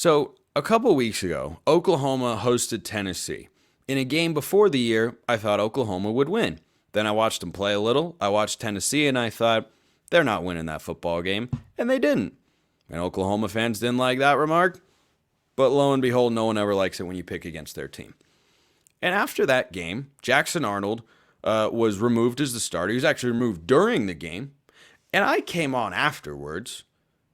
So, a couple weeks ago, Oklahoma hosted Tennessee. In a game before the year, I thought Oklahoma would win. Then I watched them play a little. I watched Tennessee, and I thought, they're not winning that football game. And they didn't. And Oklahoma fans didn't like that remark. But lo and behold, no one ever likes it when you pick against their team. And after that game, Jackson Arnold was removed as the starter. He was actually removed during the game. And I came on afterwards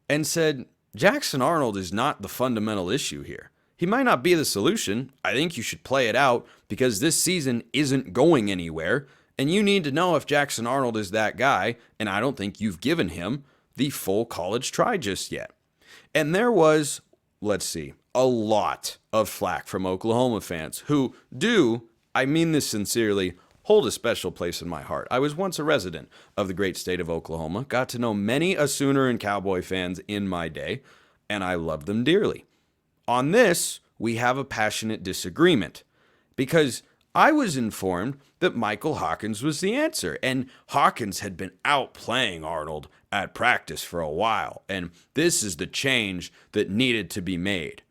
and said, Jackson Arnold is not the fundamental issue here. He might not be the solution. I think you should play it out because this season isn't going anywhere. And you need to know if Jackson Arnold is that guy. And I don't think you've given him the full college try just yet. And there was, a lot of flack from Oklahoma fans who do, I mean this sincerely, hold a special place in my heart. I was once a resident of the great state of Oklahoma, got to know many a Sooner and Cowboy fans in my day, and I loved them dearly. On this, we have a passionate disagreement because I was informed that Michael Hawkins was the answer, and Hawkins had been outplaying Arnold at practice for a while, and this is the change that needed to be made.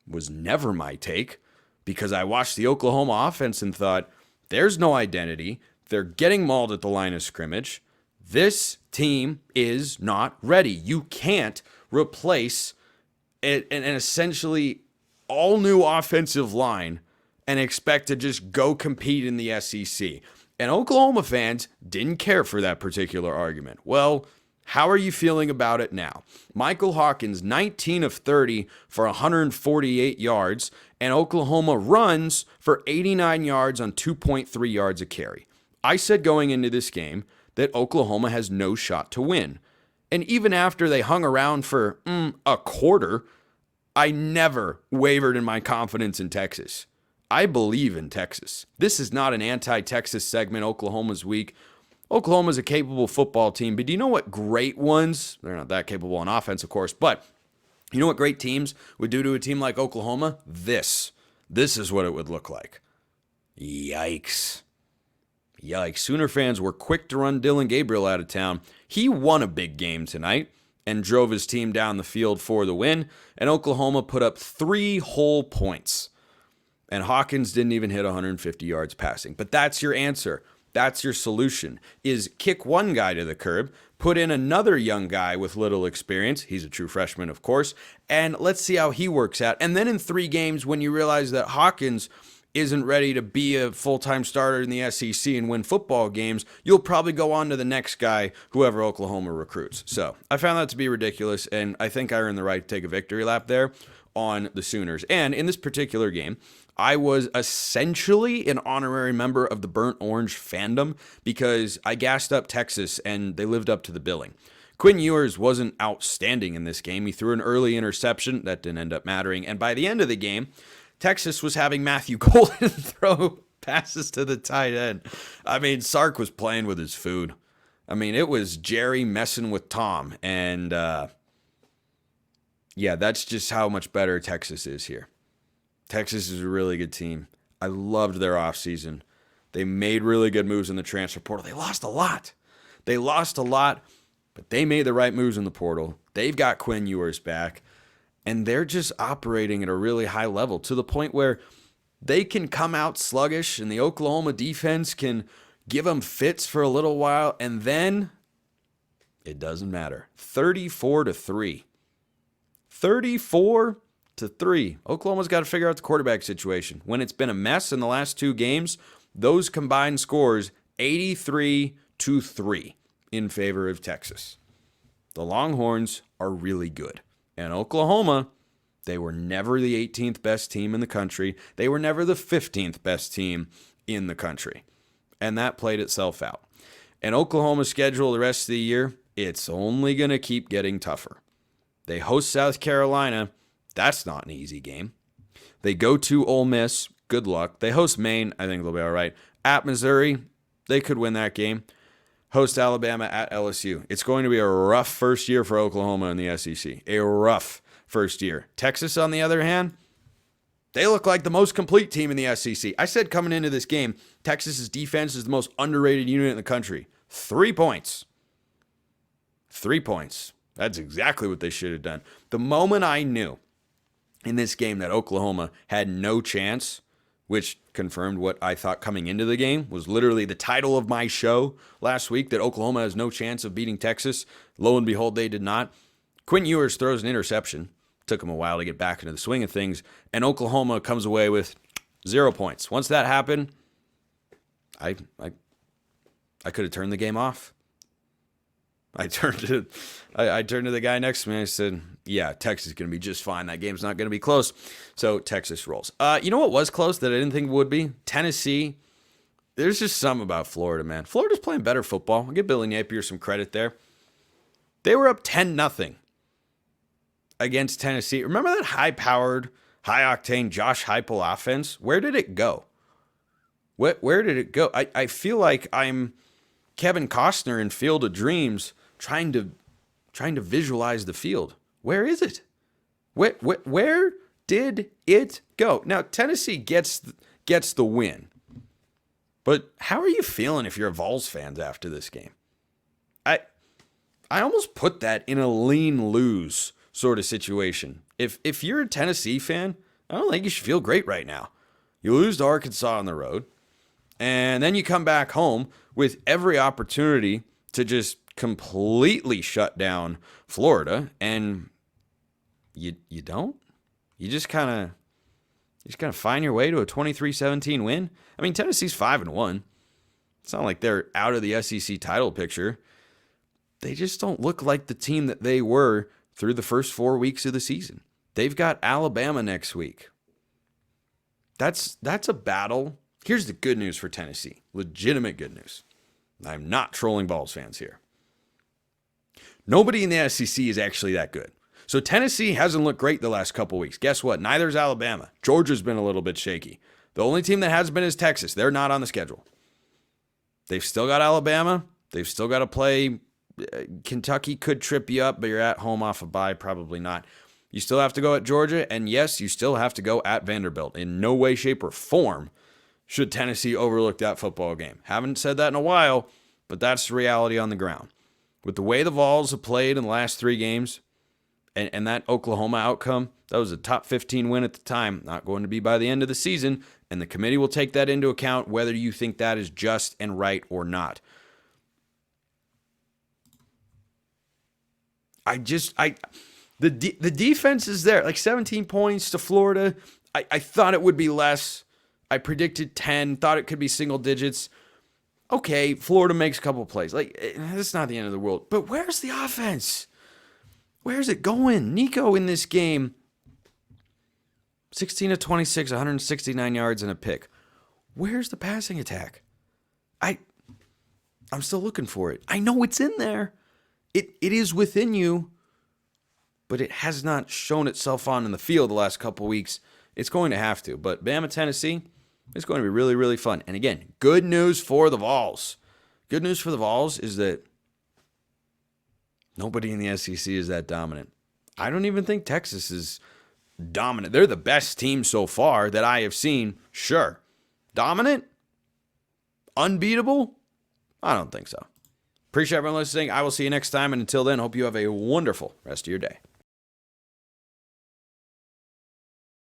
Was never my take because I watched the Oklahoma offense and thought, there's no identity. They're getting mauled at the line of scrimmage. This team is not ready. You can't replace an essentially all-new offensive line and expect to just go compete in the SEC. And Oklahoma fans didn't care for that particular argument. Well, how are you feeling about it now? Michael Hawkins, 19 of 30 for 148 yards, and Oklahoma runs for 89 yards on 2.3 yards a carry. I said going into this game that Oklahoma has no shot to win. And even after they hung around for a quarter, I never wavered in my confidence in Texas. I believe in Texas. This is not an anti-Texas segment. Oklahoma's weak. Oklahoma's a capable football team, but do you know what great ones, they're not that capable on offense, of course, but you know what great teams would do to a team like Oklahoma? This is what it would look like. Yikes. Sooner fans were quick to run Dylan Gabriel out of town. He won a big game tonight and drove his team down the field for the win, and Oklahoma put up 3 whole points. And Hawkins didn't even hit 150 yards passing. But that's your answer. That's your solution, is kick one guy to the curb, put in another young guy with little experience. He's a true freshman, of course. And let's see how he works out. And then in 3 games, when you realize that Hawkins isn't ready to be a full-time starter in the SEC and win football games, you'll probably go on to the next guy, whoever Oklahoma recruits. So I found that to be ridiculous, and I think I earned the right to take a victory lap there on the Sooners. And in this particular game, I was essentially an honorary member of the Burnt Orange fandom because I gassed up Texas and they lived up to the billing. Quinn Ewers wasn't outstanding in this game. He threw an early interception. That didn't end up mattering. And by the end of the game, Texas was having Matthew Golden throw passes to the tight end. I mean, Sark was playing with his food. I mean, it was Jerry messing with Tom. And, yeah, that's just how much better Texas is here. Texas is a really good team. I loved their offseason. They made really good moves in the transfer portal. They lost a lot. But they made the right moves in the portal. They've got Quinn Ewers back, and they're just operating at a really high level to the point where they can come out sluggish, and the Oklahoma defense can give them fits for a little while, and then it doesn't matter. 34-3. 34-3. Oklahoma's got to figure out the quarterback situation. When it's been a mess in the last 2 games, those combined scores 83-3 in favor of Texas. The Longhorns are really good. And Oklahoma, they were never the 18th best team in the country. They were never the 15th best team in the country. And that played itself out. And Oklahoma's schedule the rest of the year, it's only going to keep getting tougher. They host South Carolina. That's not an easy game. They go to Ole Miss. Good luck. They host Maine. I think they'll be all right. At Missouri, they could win that game. Host Alabama at LSU. It's going to be a rough first year for Oklahoma in the SEC. A rough first year. Texas, on the other hand, they look like the most complete team in the SEC. I said coming into this game, Texas's defense is the most underrated unit in the country. 3 points. 3 points. That's exactly what they should have done. The moment I knew in this game that Oklahoma had no chance, which confirmed what I thought coming into the game, was literally the title of my show last week, that Oklahoma has no chance of beating Texas. Lo and behold, they did not. Quinn Ewers throws an interception. Took him a while to get back into the swing of things, and Oklahoma comes away with 0 points. Once that happened, I could have turned the game off. I turned to the guy next to me and I said, yeah, Texas is going to be just fine. That game's not going to be close. So Texas rolls. You know what was close that I didn't think would be? Tennessee. There's just something about Florida, man. Florida's playing better football. I'll give Billy Napier some credit there. They were up 10-0 against Tennessee. Remember that high-powered, high-octane Josh Heupel offense? Where did it go? Where did it go? I feel like I'm Kevin Costner in Field of Dreams trying to visualize the field. Where is it? Where did it go? Now, Tennessee gets the win. But how are you feeling if you're a Vols fan after this game? I almost put that in a lean lose sort of situation. If you're a Tennessee fan, I don't think you should feel great right now. You lose to Arkansas on the road, and then you come back home with every opportunity to just completely shut down Florida, and you don't. You just kind of find your way to a 23-17 win. I mean, Tennessee's 5-1. It's not like they're out of the SEC title picture. They just don't look like the team that they were through the first 4 weeks of the season. They've got Alabama next week. That's a battle. Here's the good news for Tennessee. Legitimate good news. I'm not trolling Vols fans here. Nobody in the SEC is actually that good. So Tennessee hasn't looked great the last couple weeks. Guess what? Neither is Alabama. Georgia's been a little bit shaky. The only team that has been is Texas. They're not on the schedule. They've still got Alabama. They've still got to play. Kentucky could trip you up, but you're at home off a bye. Probably not. You still have to go at Georgia, and yes, you still have to go at Vanderbilt. In no way, shape, or form should Tennessee overlook that football game. Haven't said that in a while, but that's the reality on the ground. With the way the Vols have played in the last 3 games, and that Oklahoma outcome, that was a top 15 win at the time, not going to be by the end of the season, and the committee will take that into account whether you think that is just and right or not. The defense is there, like 17 points to Florida. I thought it would be less. I predicted 10, thought it could be single digits. Okay, Florida makes a couple plays. Like, that's not the end of the world. But where's the offense? Where's it going? Nico in this game, 16 of 26, 169 yards and a pick. Where's the passing attack? I'm still looking for it. I know it's in there. It is within you, but it has not shown itself on in the field the last couple weeks. It's going to have to. But Bama, Tennessee, it's going to be really, really fun. And again, good news for the Vols. Good news for the Vols is that nobody in the SEC is that dominant. I don't even think Texas is dominant. They're the best team so far that I have seen. Sure. Dominant? Unbeatable? I don't think so. Appreciate everyone listening. I will see you next time. And until then, hope you have a wonderful rest of your day.